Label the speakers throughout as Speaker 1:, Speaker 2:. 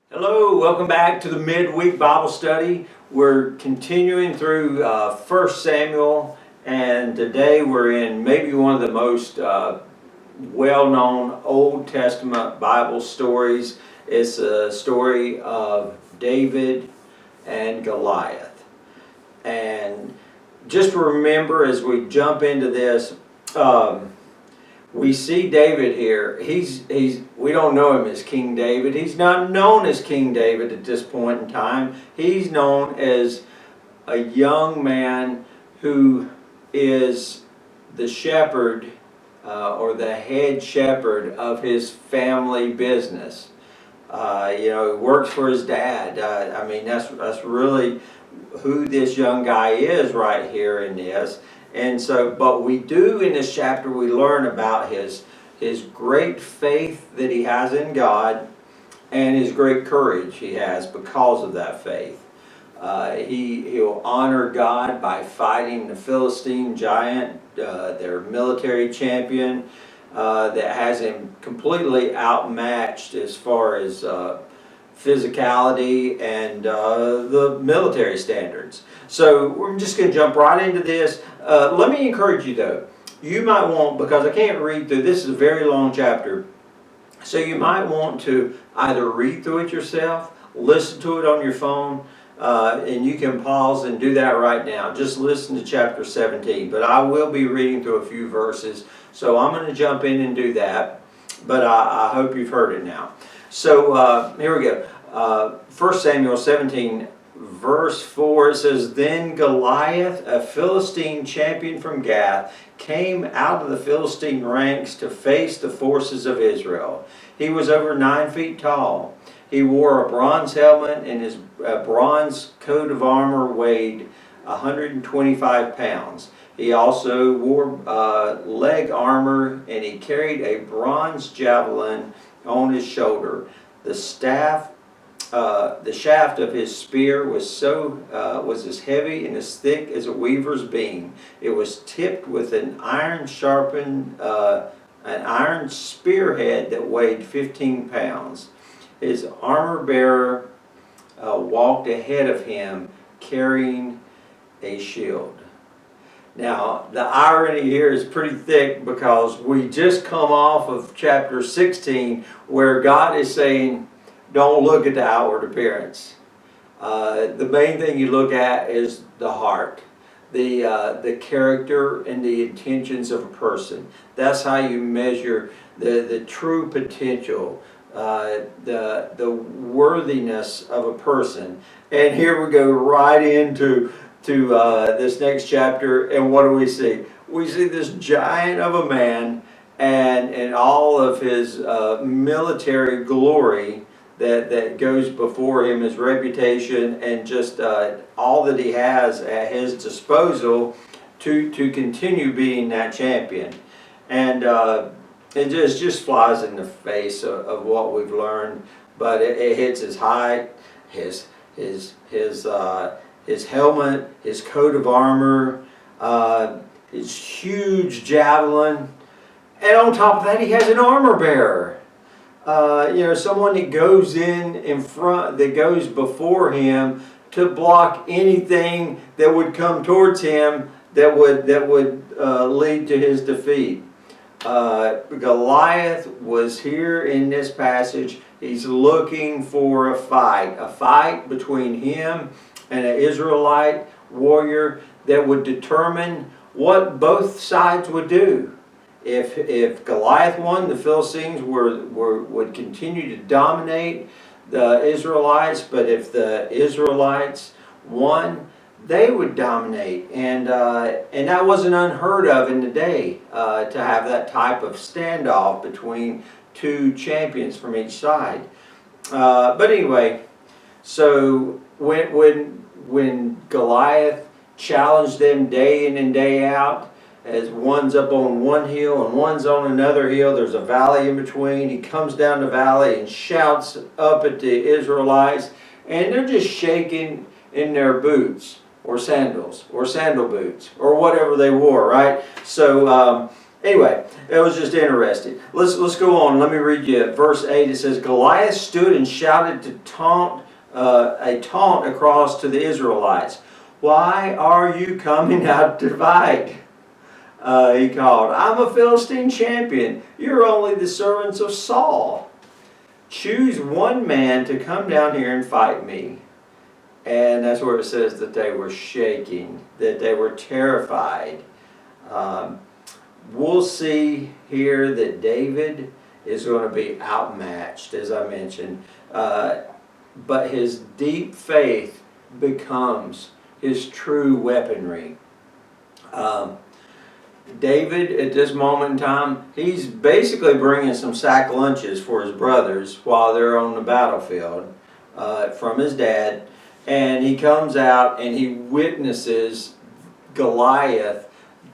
Speaker 1: Hello, welcome back to the Midweek Bible Study. We're continuing through 1 Samuel, and today we're in maybe one of the most well-known Old Testament Bible stories. It's a story of David and Goliath. And just remember as we jump into this, we see David here. We don't know him as King David. He's not known as King David at this point in time. He's known as a young man who is the shepherd or the head shepherd of his family business. He works for his dad. That's really who this young guy is right here in this. And so, but we do in this chapter, we learn about his great faith that he has in God and his great courage he has because of that faith. He'll honor God by fighting the Philistine giant, their military champion, that has him completely outmatched as far as physicality and the military standards. So we're just going to jump right into this. Let me encourage you though. You might want, because I can't read through, this is a very long chapter, so you might want to either read through it yourself, listen to it on your phone, and you can pause and do that right now. Just listen to chapter 17. But I will be reading through a few verses, so I'm going to jump in and do that. But I hope you've heard it now. So here we go. 1 Samuel 17, verse 4, it says, "Then Goliath, a Philistine champion from Gath, came out of the Philistine ranks to face the forces of Israel. He was over 9 feet tall. He wore a bronze helmet, and his bronze coat of armor weighed 125 pounds. He also wore leg armor, and he carried a bronze javelin on his shoulder. The shaft of his spear was as heavy and as thick as a weaver's beam. It was tipped with an iron spearhead that weighed 15 pounds. His armor bearer walked ahead of him carrying a shield." Now, the irony here is pretty thick because we just come off of chapter 16 where God is saying, don't look at the outward appearance. The main thing you look at is the heart, the character and the intentions of a person. That's how you measure the true potential, the worthiness of a person. And here we go right into this next chapter, and what do we see? We see this giant of a man and all of his military glory that goes before him, his reputation, and just all that he has at his disposal to continue being that champion. And it just flies in the face of what we've learned, but it hits his height, his helmet, his coat of armor, his huge javelin, and on top of that he has an armor bearer. Someone that goes in front, that goes before him to block anything that would come towards him that would lead to his defeat. Goliath was here in this passage. He's looking for a fight between him and an Israelite warrior that would determine what both sides would do. If Goliath won, the Philistines would continue to dominate the Israelites, but if the Israelites won, they would dominate. And that wasn't unheard of in the day, to have that type of standoff between two champions from each side. But anyway, so when Goliath challenged them day in and day out, as one's up on one hill and one's on another hill, there's a valley in between. He comes down the valley and shouts up at the Israelites, and they're just shaking in their boots or sandals or sandal boots or whatever they wore, right? So Anyway, it was just interesting. Let's go on. Let me read you verse 8. It says, Goliath stood and shouted to a taunt across to the Israelites. Why are you coming out to fight? He called, I'm a Philistine champion. You're only the servants of Saul. Choose one man to come down here and fight me. And that's where it says that they were shaking, that they were terrified. We'll see here that David is going to be outmatched, as I mentioned. But his deep faith becomes his true weaponry. David, at this moment in time, he's basically bringing some sack lunches for his brothers while they're on the battlefield from his dad. And he comes out and he witnesses Goliath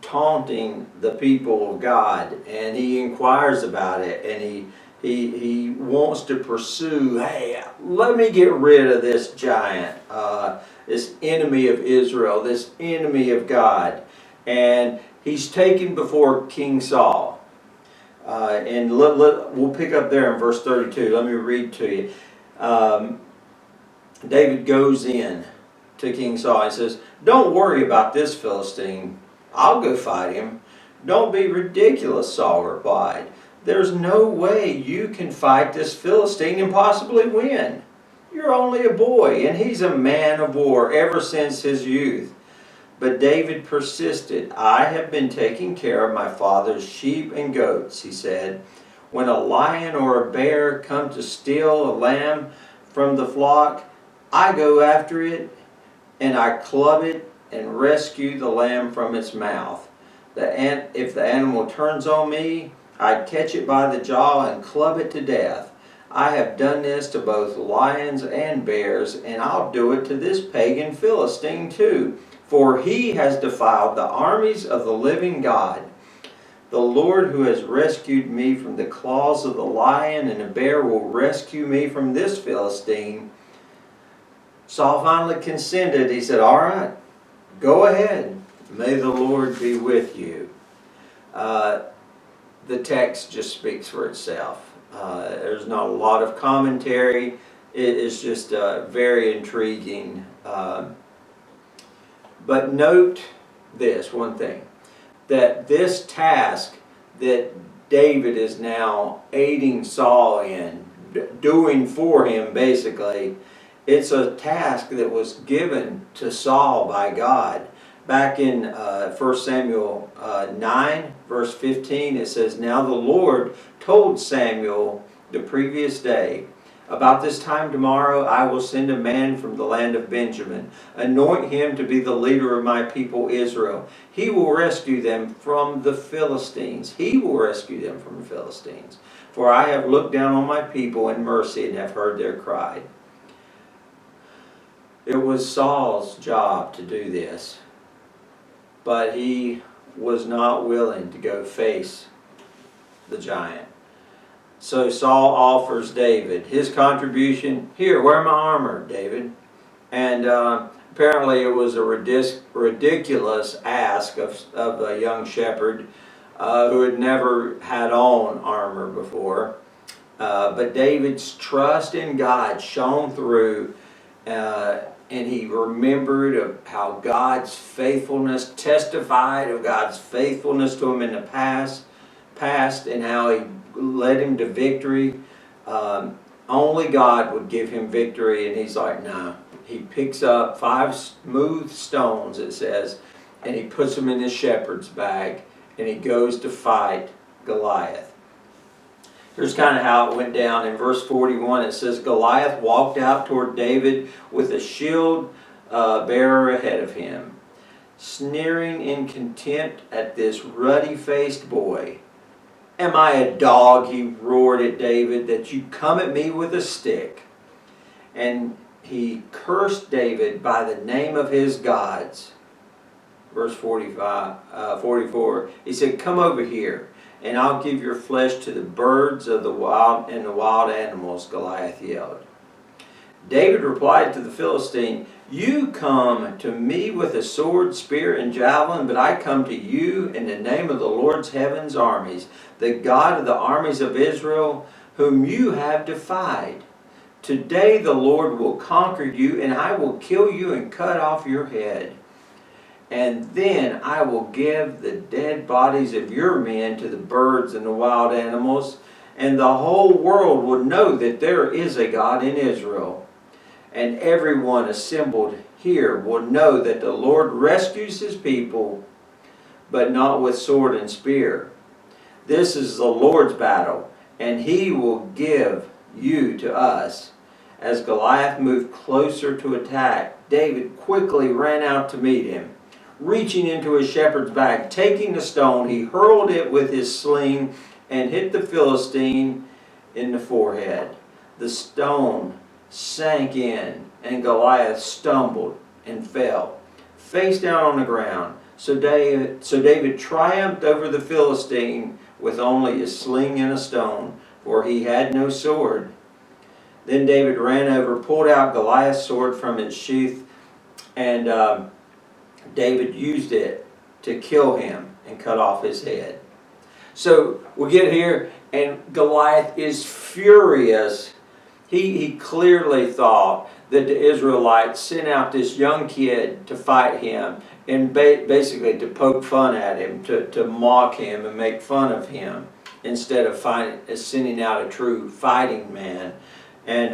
Speaker 1: taunting the people of God, and he inquires about it, and he wants to pursue, hey, let me get rid of this giant, this enemy of Israel, this enemy of God. And he's taken before King Saul. And we'll pick up there in verse 32. Let me read to you. David goes in to King Saul and says, don't worry about this Philistine. I'll go fight him. Don't be ridiculous, Saul replied. There's no way you can fight this Philistine and possibly win. You're only a boy, and he's a man of war ever since his youth. But David persisted. I have been taking care of my father's sheep and goats, he said. When a lion or a bear come to steal a lamb from the flock, I go after it and I club it and rescue the lamb from its mouth. If the animal turns on me, I catch it by the jaw and club it to death. I have done this to both lions and bears, and I'll do it to this pagan Philistine too, for he has defiled the armies of the living God. The Lord who has rescued me from the claws of the lion and the bear will rescue me from this Philistine. Saul finally consented. He said, all right, go ahead. May the Lord be with you. The text just speaks for itself. There's not a lot of commentary. It is just very intriguing. But note this one thing, that this task that David is now aiding Saul in, doing for him basically, it's a task that was given to Saul by God. Back in 1 Samuel 9, verse 15, it says, Now the Lord told Samuel the previous day, About this time tomorrow I will send a man from the land of Benjamin. Anoint him to be the leader of my people Israel. He will rescue them from the Philistines. He will rescue them from the Philistines. For I have looked down on my people in mercy and have heard their cry. It was Saul's job to do this, but he was not willing to go face the giant. So Saul offers David his contribution. Here, wear my armor, David. And apparently it was a ridiculous ask of a young shepherd who had never had on armor before. But David's trust in God shone through, and he remembered of how God's faithfulness, testified of God's faithfulness to him in the past, and how he led him to victory. Only God would give him victory, and he's like, no. He picks up 5 smooth stones, it says, and he puts them in his shepherd's bag, and he goes to fight Goliath. Here's kind of how it went down. In verse 41, it says, Goliath walked out toward David with a shield bearer ahead of him, sneering in contempt at this ruddy-faced boy. Am I a dog, he roared at David, that you come at me with a stick? And he cursed David by the name of his gods. Verse 44, he said, come over here, and I'll give your flesh to the birds of the wild and the wild animals, Goliath yelled. David replied to the Philistine, "You come to me with a sword, spear, and javelin, but I come to you in the name of the Lord's heaven's armies, the God of the armies of Israel, whom you have defied. Today the Lord will conquer you, and I will kill you and cut off your head. And then I will give the dead bodies of your men to the birds and the wild animals, and the whole world will know that there is a God in Israel. And everyone assembled here will know that the Lord rescues his people, but not with sword and spear. This is the Lord's battle, and he will give you to us." As Goliath moved closer to attack, David quickly ran out to meet him. Reaching into his shepherd's bag, taking the stone, he hurled it with his sling and hit the Philistine in the forehead. The stone sank in, and Goliath stumbled and fell, face down on the ground. So David triumphed over the Philistine with only a sling and a stone, for he had no sword. Then David ran over, pulled out Goliath's sword from its sheath, and David used it to kill him and cut off his head. So we get here, and Goliath is furious. He clearly thought that the Israelites sent out this young kid to fight him and basically to poke fun at him, to mock him and make fun of him, instead of sending out a true fighting man. And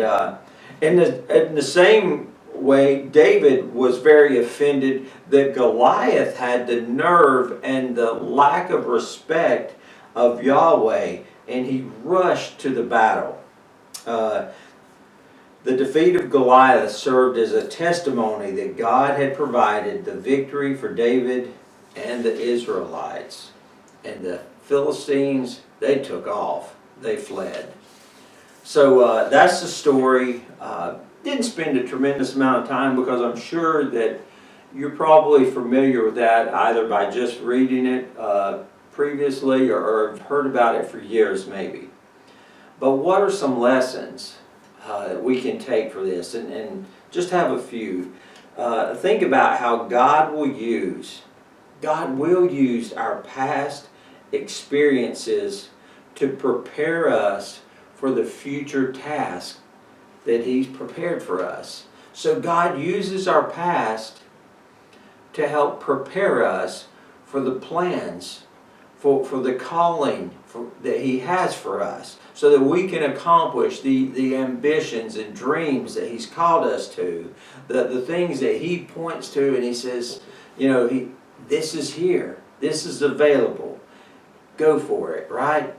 Speaker 1: in the same way, David was very offended that Goliath had the nerve and the lack of respect of Yahweh, and he rushed to the battle. The defeat of Goliath served as a testimony that God had provided the victory for David and the Israelites. And the Philistines, they took off. They fled. So that's the story. Didn't spend a tremendous amount of time because I'm sure that you're probably familiar with that either by just reading it previously or heard about it for years maybe. But what are some lessons that we can take for this? And just have a few. Think about how God will use our past experiences to prepare us for the future task that he's prepared for us. So God uses our past to help prepare us for the plans, for the calling that he has for us, so that we can accomplish the ambitions and dreams that he's called us to, the things that he points to and he says, this is here, this is available, go for it, right?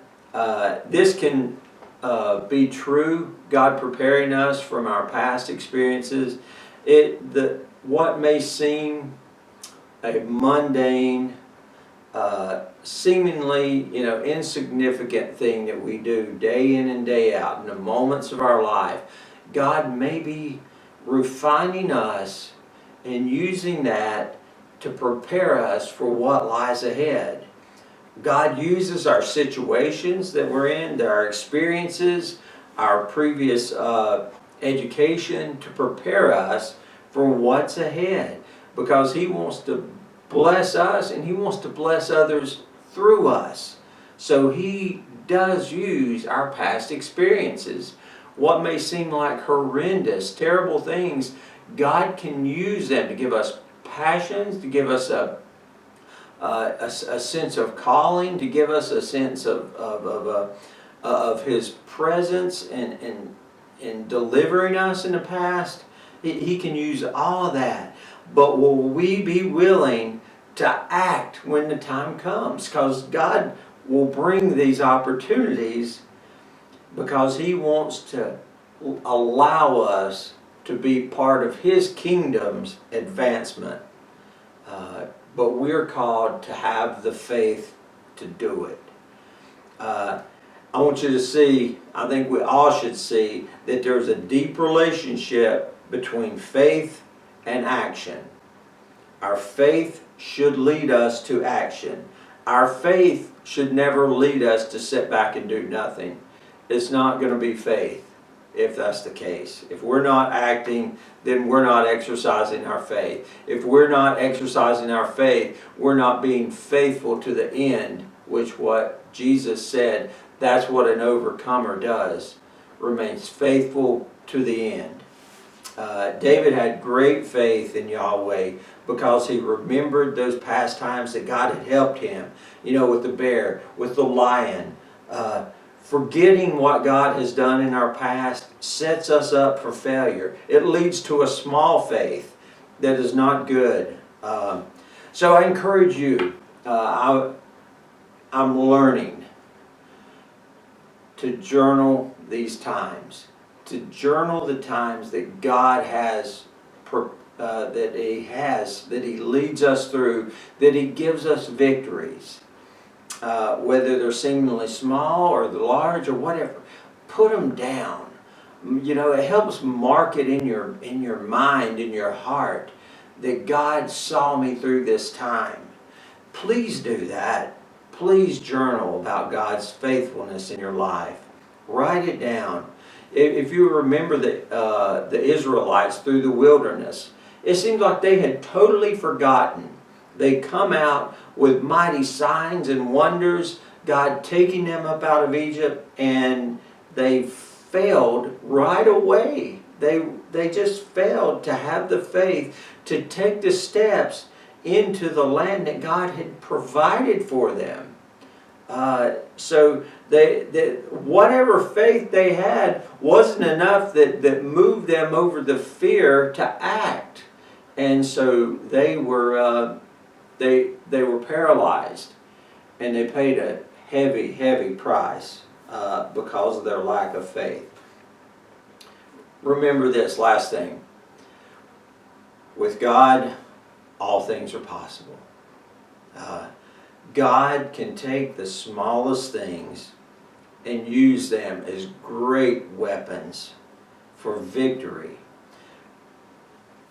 Speaker 1: This can be true, God preparing us from our past experiences. What may seem a mundane, seemingly insignificant thing that we do day in and day out in the moments of our life, God may be refining us and using that to prepare us for what lies ahead. God uses our situations that we're in, our experiences, our previous education to prepare us for what's ahead, because he wants to bless us and he wants to bless others through us. So he does use our past experiences. What may seem like horrendous, terrible things, God can use them to give us passions, to give us a sense of calling, to give us a sense of his presence in delivering us in the past. He can use all of that. But will we be willing to act when the time comes? Because God will bring these opportunities because he wants to allow us to be part of his kingdom's advancement. But we're called to have the faith to do it. I want you to see, I think we all should see, that there's a deep relationship between faith and action. Our faith should lead us to action. Our faith should never lead us to sit back and do nothing. It's not going to be faith. if that's the case. If we're not acting, then we're not exercising our faith. If we're not exercising our faith, we're not being faithful to the end, which what Jesus said, that's what an overcomer does, remains faithful to the end. David had great faith in Yahweh because he remembered those past times that God had helped him, with the bear, with the lion. Forgetting what God has done in our past sets us up for failure. It leads to a small faith that is not good. So I encourage you, I'm learning to journal these times, to journal the times that God has, that He leads us through, that He gives us victories. Whether they're seemingly small or large or whatever, put them down. It helps mark it in your mind, in your heart, that God saw me through this time. Please do that. Please journal about God's faithfulness in your life. Write it down. If you remember the Israelites through the wilderness, it seems like they had totally forgotten. They come out with mighty signs and wonders, God taking them up out of Egypt, and they failed right away. They just failed to have the faith to take the steps into the land that God had provided for them. So whatever faith they had wasn't enough that moved them over the fear to act. And so they were paralyzed, and they paid a heavy, heavy price because of their lack of faith. Remember this last thing. With God, all things are possible. God can take the smallest things and use them as great weapons for victory.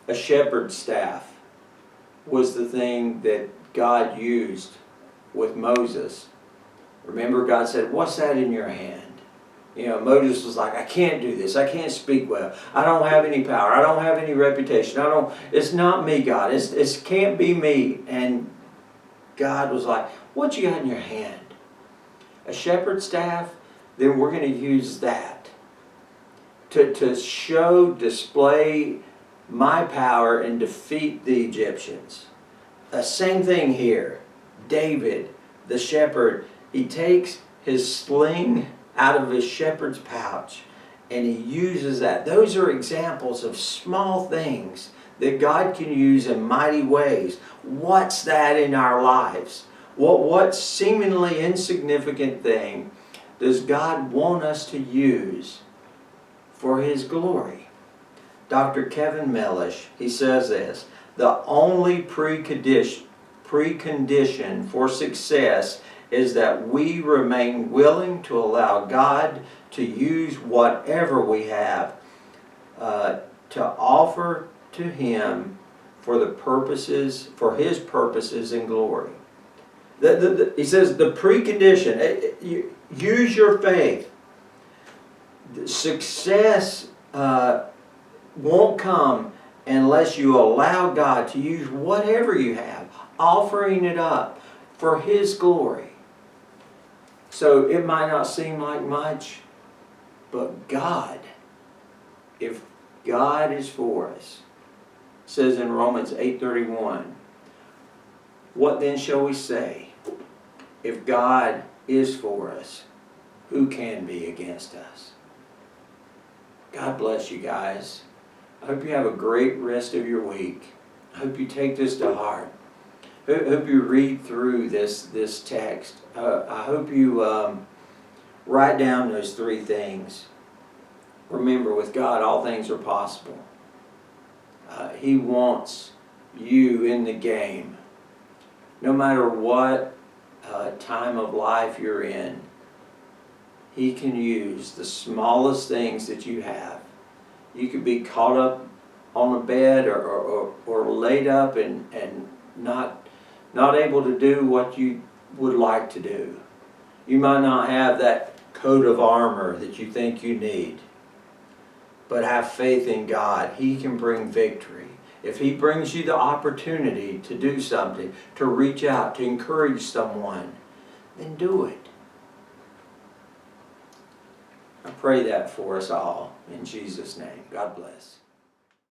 Speaker 1: A shepherd's staff was the thing that God used with Moses. Remember, God said, "What's that in your hand?" Moses was like, "I can't do this. I can't speak well. I don't have any power. I don't have any reputation. It's not me, God. It can't be me." And God was like, "What you got in your hand? A shepherd's staff? Then we're going to use that to display my power and defeat the Egyptians." Same thing here. David, the shepherd, he takes his sling out of his shepherd's pouch and he uses that. Those are examples of small things that God can use in mighty ways. What's that in our lives? What seemingly insignificant thing does God want us to use for His glory? Dr. Kevin Mellish, he says this: the only precondition for success is that we remain willing to allow God to use whatever we have to offer to Him for His purposes and glory. He says the precondition, use your faith. Success won't come unless you allow God to use whatever you have, offering it up for His glory. So it might not seem like much, but God, if God is for us, it says in Romans 8:31, what then shall we say? If God is for us, who can be against us? God bless you guys. I hope you have a great rest of your week. I hope you take this to heart. I hope you read through this text. I hope you write down those three things. Remember, with God, all things are possible. He wants you in the game. No matter what time of life you're in, He can use the smallest things that you have. You could be caught up on a bed or laid up and not able to do what you would like to do. You might not have that coat of armor that you think you need. but have faith in God. He can bring victory. If He brings you the opportunity to do something, to reach out, to encourage someone, then do it. I pray that for us all in Jesus' name. God bless.